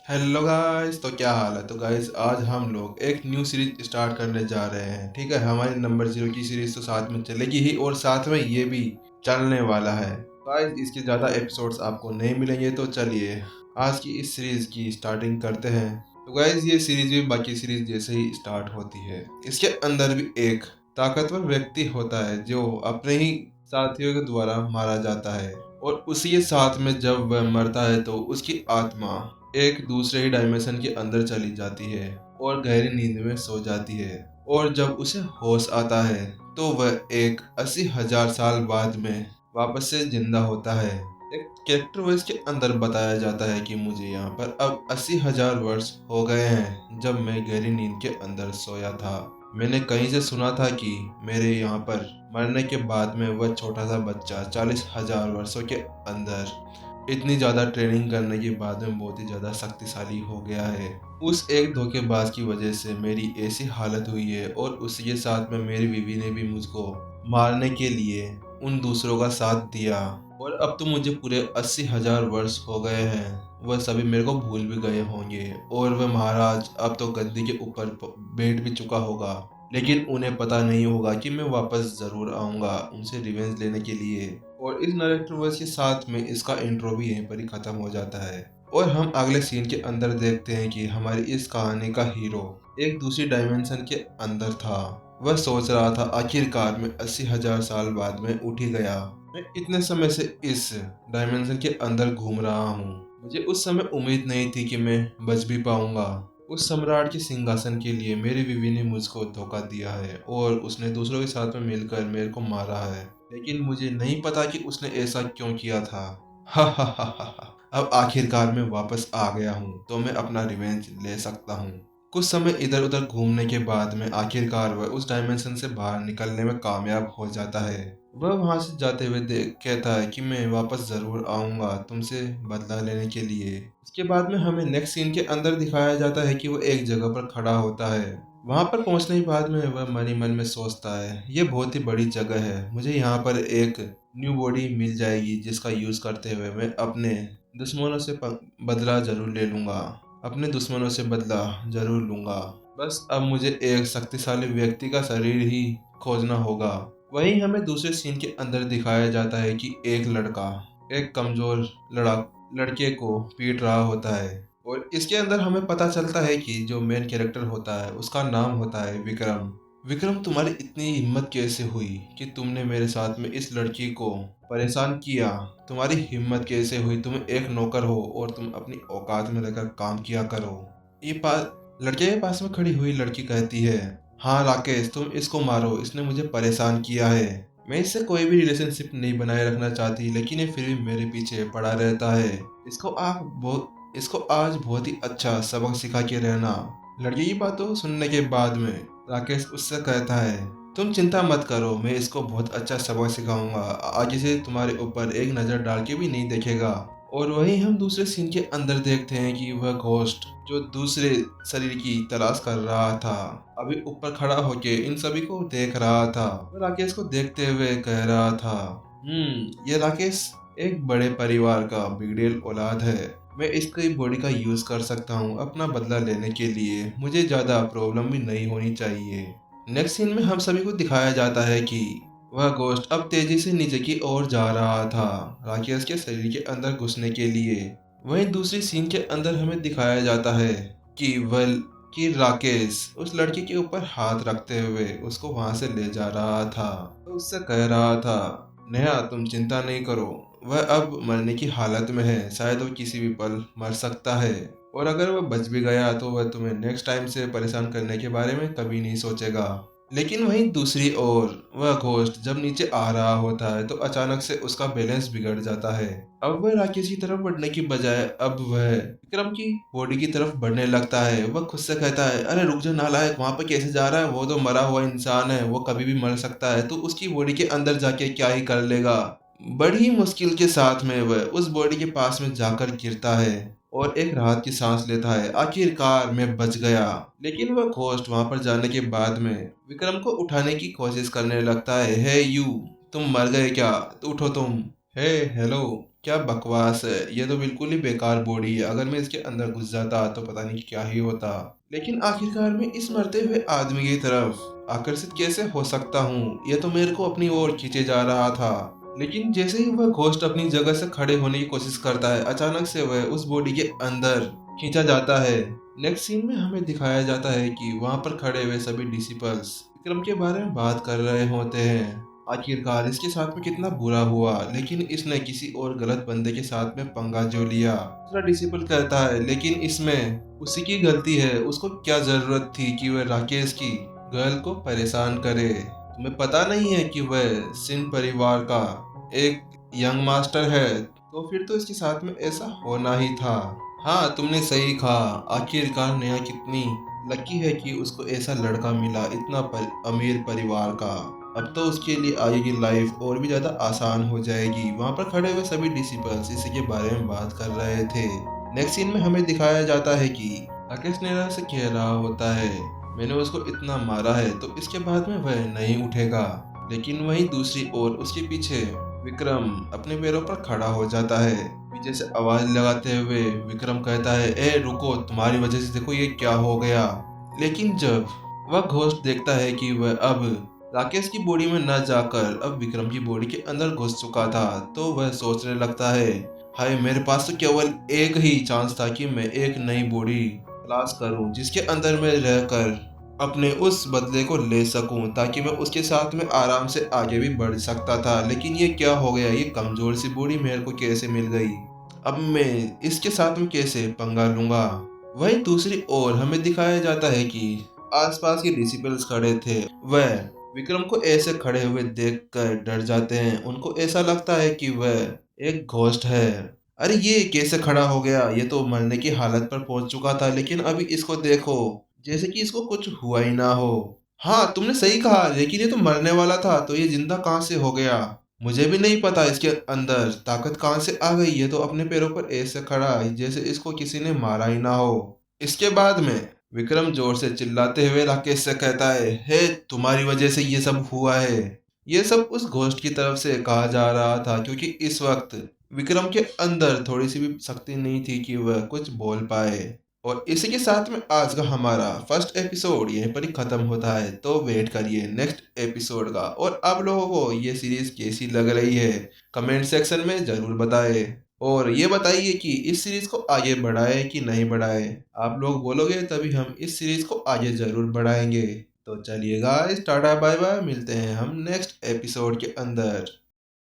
Hello guys, तो क्या हाल है। तो गाइस आज हम लोग एक न्यू सीरीज स्टार्ट करने जा रहे हैं। ठीक है, हमारी नंबर 0 की सीरीज तो साथ में चलेगी ही और साथ में ये भी चलने वाला है। गाइस इसके ज़्यादा एपिसोड्स आपको नहीं मिलेंगे, तो चलिए आज की इस सीरीज की स्टार्टिंग करते हैं। तो गाइस ये सीरीज भी बाकी सीरीज जैसे ही स्टार्ट होती है। इसके अंदर भी एक ताकतवर व्यक्ति होता है जो अपने ही साथियों के द्वारा मारा जाता है, और उसी के साथ में जब वह मरता है तो उसकी आत्मा एक दूसरे ही डायमेंशन के अंदर चली जाती है और गहरी नींद में सो जाती है। और जब उसे होश आता है तो वह एक 80,000 साल बाद में वापस से जिंदा होता है। एक कैरेक्टर वॉइस के अंदर बताया जाता है कि मुझे यहाँ पर अब 80,000 वर्ष हो गए हैं जब मैं गहरी नींद के अंदर सोया था। मैंने कहीं से सुना था कि मेरे यहाँ पर मरने के बाद में वह छोटा सा बच्चा 40,000 वर्षों के अंदर इतनी ज़्यादा ट्रेनिंग करने के बाद में बहुत ही ज़्यादा शक्तिशाली हो गया है। उस एक धोखेबाज की वजह से मेरी ऐसी हालत हुई है, और उसी के साथ में मेरी बीवी ने भी मुझको मारने के लिए उन दूसरों का साथ दिया। और अब तो मुझे पूरे 80,000 वर्ष हो गए हैं। वह सभी मेरे को भूल भी गए होंगे, और वह महाराज अब तो गद्दी के ऊपर बैठ भी चुका होगा। लेकिन उन्हें पता नहीं होगा कि मैं वापस ज़रूर आऊँगा उनसे रिवेंज लेने के लिए। और इस नरेटर वॉइस के साथ में इसका इंट्रो भी यहीं पर ही खत्म हो जाता है। और हम अगले सीन के अंदर देखते हैं कि हमारी इस कहानी का हीरो एक दूसरी डायमेंशन के अंदर था। वह सोच रहा था आखिरकार मैं 80,000 साल बाद में उठ ही गया। मैं इतने समय से इस डायमेंशन के अंदर घूम रहा हूँ। मुझे उस समय उम्मीद नहीं थी कि मैं बच भी पाऊंगा। उस सम्राट के सिंहासन के लिए मेरी बीवी ने मुझको धोखा दिया है और उसने दूसरों के साथ में मिलकर मेरे को मारा है। लेकिन मुझे नहीं पता कि उसने ऐसा क्यों किया था। हा हा हा हा हा। अब आखिरकार मैं वापस आ गया हूँ, तो मैं अपना रिवेंज ले सकता हूँ। कुछ समय इधर उधर घूमने के बाद में आखिरकार वह उस डायमेंशन से बाहर निकलने में कामयाब हो जाता है। वह वहां से जाते हुए देख कहता है कि मैं वापस जरूर आऊंगा तुमसे बदला लेने के लिए। इसके बाद में हमें नेक्स्ट सीन के अंदर दिखाया जाता है कि वो एक जगह पर खड़ा होता है। वहां पर पहुंचने के बाद में वह मन ही मन में सोचता है ये बहुत ही बड़ी जगह है, मुझे यहाँ पर एक न्यू बॉडी मिल जाएगी जिसका यूज करते हुए मैं अपने दुश्मनों से बदला जरूर ले लूंगा। अपने दुश्मनों से बदला जरूर लूंगा। बस अब मुझे एक शक्तिशाली व्यक्ति का शरीर ही खोजना होगा। वहीं हमें दूसरे सीन के अंदर दिखाया जाता है कि एक लड़का एक कमजोर लड़के को पीट रहा होता है। और इसके अंदर हमें पता चलता है कि जो मेन कैरेक्टर होता है उसका नाम होता है विक्रम। विक्रम, तुम्हारी इतनी हिम्मत कैसे हुई कि तुमने मेरे साथ में इस लड़की को परेशान किया। तुम्हारी हिम्मत कैसे हुई, तुम एक नौकर हो और तुम अपनी औकात में रहकर काम किया करो। ये पास लड़के के पास में खड़ी हुई लड़की कहती है, हाँ राकेश तुम इसको मारो, इसने मुझे परेशान किया है। मैं इससे कोई भी रिलेशनशिप नहीं बनाए रखना चाहती, लेकिन ये फिर भी मेरे पीछे पड़ा रहता है। इसको आज बहुत ही अच्छा सबक सिखा के रहना। लड़की की बातों सुनने के बाद में राकेश उससे कहता है, तुम चिंता मत करो, मैं इसको बहुत अच्छा सबक सिखाऊंगा। आगे से तुम्हारे ऊपर एक नज़र डाल के भी नहीं देखेगा। और वहीं हम दूसरे सीन के अंदर देखते हैं कि वह घोस्ट जो दूसरे शरीर की तलाश कर रहा था अभी ऊपर खड़ा होके इन सभी को देख रहा था। वह राकेश को देखते हुए कह रहा था, ये राकेश एक बड़े परिवार का बिगड़ेल औलाद है। मैं इसकी बॉडी का यूज कर सकता हूँ अपना बदला लेने के लिए, मुझे ज्यादा प्रॉब्लम भी नहीं होनी चाहिए। नेक्स्ट सीन में हम सभी को दिखाया जाता है कि वह गोश्त अब तेजी से नीचे की ओर जा रहा था राकेश के शरीर के अंदर घुसने के लिए। वहीं दूसरी सीन के अंदर हमें दिखाया जाता है कि राकेश उस लड़की के ऊपर हाथ रखते हुए उसको वहां से ले जा रहा था। तो उससे कह रहा था, नेहा तुम चिंता नहीं करो, वह अब मरने की हालत में है, शायद वो किसी भी पल मर सकता है। और अगर वह बच भी गया तो वह तुम्हें नेक्स्ट टाइम से परेशान करने के बारे में कभी नहीं सोचेगा। लेकिन वहीं दूसरी ओर वह घोस्ट जब नीचे आ रहा होता है तो अचानक से उसका बैलेंस बिगड़ जाता है। अब वह राकेश की तरफ बढ़ने की बजाय अब वह विक्रम की बॉडी की तरफ बढ़ने लगता है। वह खुद से कहता है, अरे रुक जा नालायक, वहां पर कैसे जा रहा है, वो तो मरा हुआ इंसान है, वो कभी भी मर सकता है, तो उसकी बॉडी के अंदर जाके क्या ही कर लेगा। बड़ी मुश्किल के साथ में वह उस बॉडी के पास में जाकर गिरता है और एक राहत की सांस लेता है, आखिरकार मैं बच गया। लेकिन वह घोस्ट वहां पर जाने के बाद में विक्रम को उठाने की कोशिश करने लगता है, हे यू तुम मर गए क्या, तो उठो तुम। हे हेलो, क्या बकवास है। ये तो बिल्कुल ही बेकार बॉडी है। अगर मैं इसके अंदर घुस जाता तो पता नहीं क्या ही होता। लेकिन आखिरकार मैं इस मरते हुए आदमी की तरफ आकर्षित कैसे हो सकता हूँ। ये तो मेरे को अपनी ओर खींचे जा रहा था। लेकिन जैसे ही वह घोस्ट अपनी जगह से खड़े होने की कोशिश करता है, अचानक से वह उस बॉडी के अंदर खींचा जाता है। नेक्स्ट सीन में हमें दिखाया जाता है कि वहां पर खड़े हुए सभी डिसिपल्स विक्रम के बारे में बात कर रहे होते हैं। आखिरकार इसके साथ में कितना बुरा हुआ, लेकिन इसने किसी और गलत बंदे के साथ में पंगा जो लिया। दूसरा डिसिपल कहता है लेकिन इसमें उसी की गलती है। उसको क्या जरूरत थी कि वह राकेश की गर्ल को परेशान करे। तुम्हें पता नहीं है कि वह सिंह परिवार का एक यंग मास्टर है, तो फिर तो इसके साथ में ऐसा होना ही था। हाँ, तुमने सही कहा। आखिरकार नेहा कितनी लकी है कि उसको ऐसा लड़का मिला, इतना अमीर परिवार का। अब तो उसके लिए आगे की लाइफ और भी ज्यादा आसान हो जाएगी। वहां पर खड़े हुए सभी डिसिपल्स इसी के बारे में बात कर रहे थे। नेक्स्ट सीन में हमें दिखाया जाता है कि राकेश नेहा से कह रहा होता है, मैंने उसको इतना मारा है तो इसके बाद में वह नहीं उठेगा। लेकिन वहीं दूसरी ओर उसके पीछे विक्रम अपने पैरों पर खड़ा हो जाता है। पीछे से आवाज लगाते हुए विक्रम कहता है, ए रुको, तुम्हारी वजह से देखो ये क्या हो गया। लेकिन जब वह घोस्ट देखता है कि वह अब राकेश की बॉडी में न जाकर अब विक्रम की बॉडी के अंदर घुस चुका था, तो वह सोचने लगता है, हाय मेरे पास तो केवल एक ही चांस था कि मैं एक नई बॉडी तलाश करूं जिसके अंदर मैं रहकर अपने उस बदले को ले सकूं, ताकि मैं उसके साथ में आराम से आगे भी बढ़ सकता था। लेकिन ये क्या हो गया, ये कमजोर सी बॉडी मेरे को कैसे मिल गई। अब मैं इसके साथ में कैसे पंगा लूंगा। वहीं दूसरी ओर हमें दिखाया जाता है कि आसपास के डिसिपल्स खड़े थे। वह विक्रम को ऐसे खड़े हुए देखकर डर जाते हैं। उनको ऐसा लगता है कि वह एक घोस्ट है। अरे ये कैसे खड़ा हो गया, ये तो मरने की हालत पर पहुंच चुका था, लेकिन अभी इसको देखो जैसे कि इसको कुछ हुआ ही ना हो। हाँ, तुमने सही कहा, लेकिन ये तो मरने वाला था, तो ये जिंदा कहाँ से हो गया। मुझे भी नहीं पता इसके अंदर ताकत कहाँ से आ गई। ये तो अपने पैरों पर ऐसे खड़ा है जैसे इसको किसी ने मारा ही ना हो। इसके बाद में विक्रम जोर से चिल्लाते हुए राकेश से कहता है, हे तुम्हारी वजह से ये सब हुआ है। ये सब उस घोस्ट की तरफ से कहा जा रहा था, क्योंकि इस वक्त विक्रम के अंदर थोड़ी सी भी शक्ति नहीं थी कि वह कुछ बोल पाए। और इसी के साथ में आज का हमारा फर्स्ट एपिसोड यहीं पर ही खत्म होता है। तो वेट करिए नेक्स्ट एपिसोड का। और आप लोगों को ये सीरीज कैसी लग रही है कमेंट सेक्शन में जरूर बताएं। और ये बताइए कि इस सीरीज को आगे बढ़ाए कि नहीं बढ़ाए। आप लोग बोलोगे तभी हम इस सीरीज को आगे जरूर बढ़ाएंगे। तो चलिए गाइस, टाटा बाय बाय, मिलते हैं हम नेक्स्ट एपिसोड के अंदर।